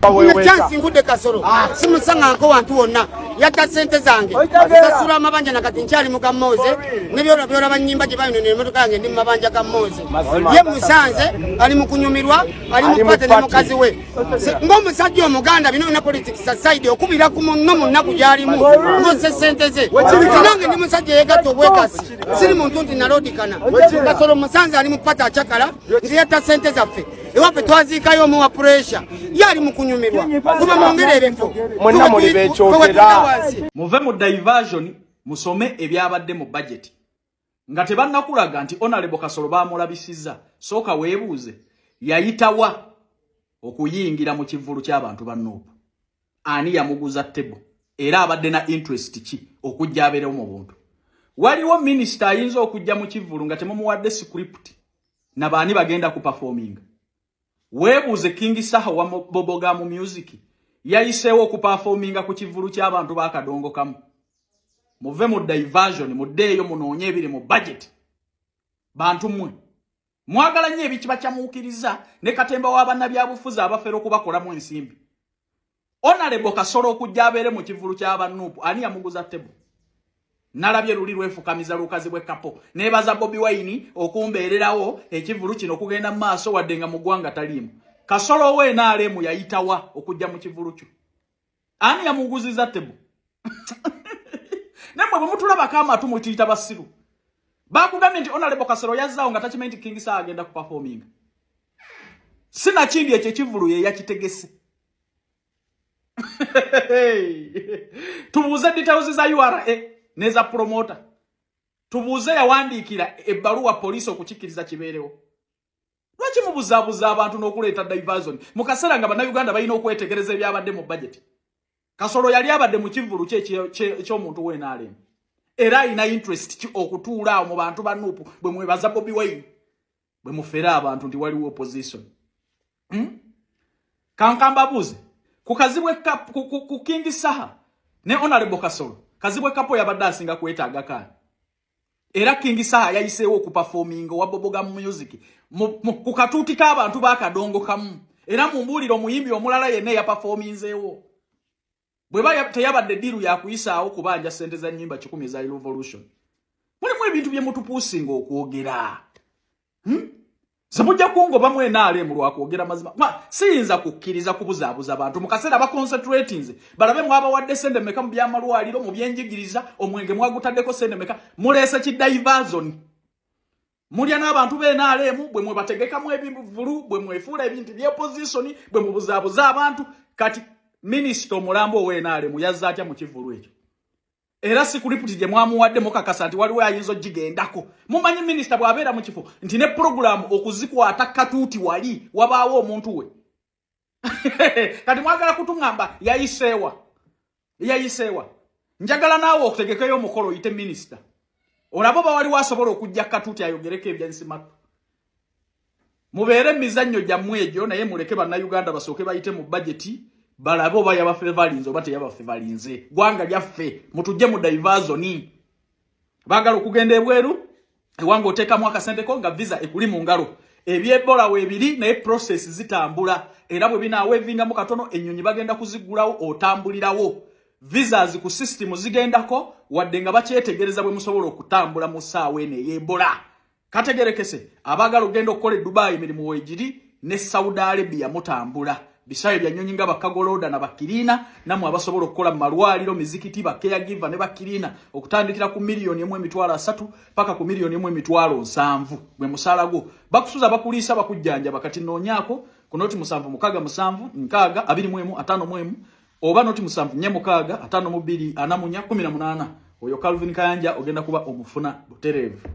Chance ngude Kasolo simusanga nko wantu wonna yatta sente zange sasula amabanja nakati nkyali mukamoze nebyo banyimba gye bayino ne motoka yange ndi mabanja kamoze ye musanze ali mukunyumirwa ali mupate ne mukazi we ng'omusajja omuganda bino na politics side okubira ku munno munnaku gyalimu ng'ose sente ze nange ndi musajja yegatta obwekasi siri muntu nti nalodikana Kasolo musanze ali mupate achakala nti yatta sente zaffe ewape twazikayo mu pressure yali mukunyumirwa kuba mwongere ebintu mwenna muli bekyogera muve mu diversion musome ebyabadde mu budget nga tebannakulaga nti Honorable Kasolo bamulabisiza soka weebuuze yayitawa okuyingira mu kivulu ky'abantu bannopo ani yamuguza tebo era abadde na interest ki okujja abeerewo mu buntu waliwo minister ayinza okujja mu kivulu nga temumuwadde script na baani bagenda ku performing weebuuze King Saha wa Boboga mu music yayiseewo ku performinga ku kivulu ky'abantu bakadongo kamu muve mu diversion muddeeyo munoonye ebiri mu budget bantu mmwe mwagala nnyo ebikiba kyamuukiriza ne katemba w'abannabyabufuzi abafera okubakolamu ensimbi Honorable Kasolo okujja abeere mu kivulu ky'abannuupu ani yamuguza tebo nalabye luli lwefukamiza lukazi bwe kapo nebaza Bobi Wine okumbeererawo ekivulu kino kugenda mu maaso wadde nga mu ggwanga taliimu Kasolo we naalemu yayitawa okujja mu kivulu kyo ani yamuguziza tebo nemwe bwe mutulabako amatu mutiyita basiru bakugambye nti Honorable Kasolo yazzaawo nga takimanyi nti King Saha agenda ku performinga sinakindi ekyo ekivulu ye yakitegese tubuuze details za URA neza promoter tubuuze yawandiikira ebbaluwa police okukikiriza kibeerewo lwaki mubuzaabuza abantu n'okuleeta diversion mu kaseera nga bannayuganda balina okwetegereza ebyabadde mu budget Kasolo yali abadde mu kivulu ky'omuntu w'enaalemu era alina interest ki okutuula awo mu bantu bannuupu bwe mwebaza Bobi Wine bwe mufera abantu nti waliwo opposition kankambabuuze ku kazibwe ku King Saha ne Honorable Kasolo kazibwe kapo yabadde asinga kwetaaga kaani era King Saha yayiseewo okuperforminga wa Boboga mu music ku katuuti k'abantu bakadongo kamu era mu mbuuliro omuyimbi omulala yenna yaperforminzeewo bwe teyabadde diru yakuyisaawo kubanja sente za nnyimba 10 za Revolution mulimu ebintu bye mutupuusinga okwogera Semujja kungoba mwenaale mu lwakwogera mazima siyinza kukkiriza kubuzaabuza abantu mu kaseera baconcentratinze balabe mwaba wadde sente meka mu byamalwaliro mu byenjigiriza omwenge mwagutaddeko sente meka muleese kidiversion mulya n'abantu beenaalemu bwe mwebategekamu ebivulu bwe mwefuula ebintu by'opposition bwe mubuzaabuza abantu kati minisita omulambo ow'enaalemu yazza atya mu kivulu ekyo era sikulipiti gye mwamuwadde mukakasa nti waliwo ayinza ogigendako mumanyi minisita bw'abeera mu kifo nti ne programu okuzikwata katuuti wali wabaawo omuntu we kati mwagala kutuŋŋamba yayiseewa njagala naawe okutegekeyo omukolo oyite minisita olabo bawaliwo asobola okujja katuuti ayogereko ebyansimatu mubeere emizannyo gyammwe egyo naye muleke bannayuganda basooke bayite mu bajeti balabe oba yabaffe balinze oba teyabaffe balinze gwanga lyaffe mutujje mu diversion baagala okugenda ebweru ewange oteekamu akasenteko nga visa ekuli mu ngalo ebyebola weebiri naye process zitambula era bwe binaaweevingamu katono ennyonyi bagenda kuzigulawo otambulirawo visas ku system zigendako wadde nga bakyetegereza bwe musobola okutambula mu ssaawa eno ey'ebola kategerekese abaagala okugenda okukola e Dubai emirimu weegiri ne Saudi Arabia mutambula bisaye bya nyonyi nga bakagoloda na bakirina namwe abasobola okukola mu malwaliro mizikiti bakeyagiva ne bakirina okutandikira ku $1,300,000 paka ku $1,700,000 bwe musalago bakusuza bakulisa bakujjanja bakati noonyako ku noti 7 oba noti 7 5 5 2 4 18 oyo Calvin Kayanja ogenda kuba omufuna buterevu.